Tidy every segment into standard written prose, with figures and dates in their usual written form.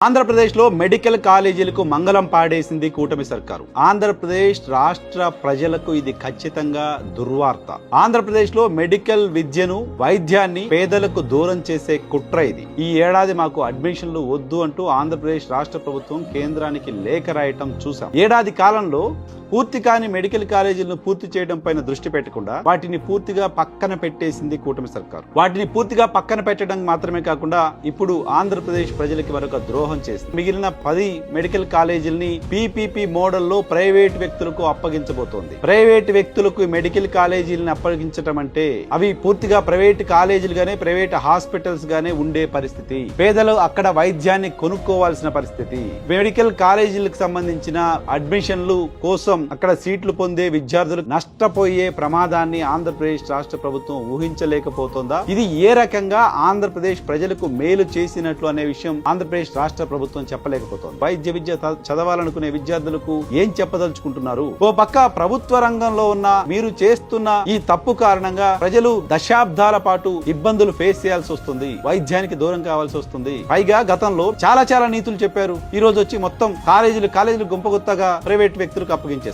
ఆంధ్రప్రదేశ్లో మెడికల్ కాలేజీలకు మంగళం పాడేసింది కూటమి సర్కారు. ఆంధ్రప్రదేశ్ రాష్ట్ర ప్రజలకు ఇది ఖచ్చితంగా దుర్వార్త. ఆంధ్రప్రదేశ్లో మెడికల్ విద్యను, వైద్యాన్ని పేదలకు దూరం చేసే కుట్ర ఇది. ఈ ఏడాది మాకు అడ్మిషన్లు వద్దు అంటూ ఆంధ్రప్రదేశ్ రాష్ట్ర ప్రభుత్వం కేంద్రానికి లేఖ రాయటం చూసాం. ఏడాది కాలంలో పూర్తి కాని మెడికల్ కాలేజీలను పూర్తి చేయడం పైన దృష్టి పెట్టకుండా వాటిని పూర్తిగా పక్కన పెట్టేసింది కూటమి సర్కారు. వాటిని పూర్తిగా పక్కన పెట్టడం మాత్రమే కాకుండా ఇప్పుడు ఆంధ్రప్రదేశ్ ప్రజలకి మరొక ద్రోహం చేసింది. మిగిలిన 10 మెడికల్ కాలేజీలని పీపీపీ మోడల్లో ప్రైవేట్ వ్యక్తులకు అప్పగించబోతోంది. ప్రైవేట్ వ్యక్తులకు మెడికల్ కాలేజీలను అప్పగించడం అంటే అవి పూర్తిగా ప్రైవేట్ కాలేజీలుగానే, ప్రైవేట్ హాస్పిటల్స్ గానే ఉండే పరిస్థితి. పేదలు అక్కడ వైద్యాన్ని కొనుక్కోవాల్సిన పరిస్థితి. మెడికల్ కాలేజీలకు సంబంధించిన అడ్మిషన్లు కోసం అక్కడ సీట్లు పొందే విద్యార్థులు నష్టపోయే ప్రమాదాన్ని ఆంధ్రప్రదేశ్ రాష్ట్ర ప్రభుత్వం ఊహించలేకపోతుందా? ఇది ఏ రకంగా ఆంధ్రప్రదేశ్ ప్రజలకు మేలు చేసినట్లు అనే విషయం ఆంధ్రప్రదేశ్ రాష్ట్ర ప్రభుత్వం చెప్పలేకపోతుంది. వైద్య విద్య చదవాలనుకునే విద్యార్థులకు ఏం చెప్పదలుచుకుంటున్నారు? ఓ పక్క ప్రభుత్వ రంగంలో ఉన్న మీరు చేస్తున్న ఈ తప్పు కారణంగా ప్రజలు దశాబ్దాల పాటు ఇబ్బందులు ఫేస్ చేయాల్సి వస్తుంది, వైద్యానికి దూరం కావాల్సి వస్తుంది. పైగా గతంలో చాలా నీతులు చెప్పారు. ఈ రోజు వచ్చి మొత్తం కాలేజీలు గుంపగుత్తగా ప్రైవేట్ వ్యక్తులకు అప్పగించేస్తున్నారు.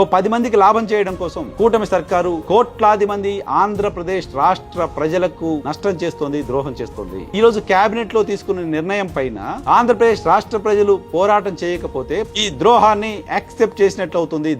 ఓ 10 మందికి లాభం చేయడం కోసం కూటమి సర్కారు కోట్లాది మంది ఆంధ్రప్రదేశ్ రాష్ట్ర ప్రజలకు నష్టం చేస్తోంది, ద్రోహం చేస్తోంది. ఈ రోజు కేబినెట్ లో తీసుకున్న నిర్ణయం పైన ఆంధ్రప్రదేశ్ రాష్ట్ర ప్రజలు పోరాటం చేయకపోతే ఈ ద్రోహాన్ని యాక్సెప్ట్ చేసినట్లు అవుతుంది.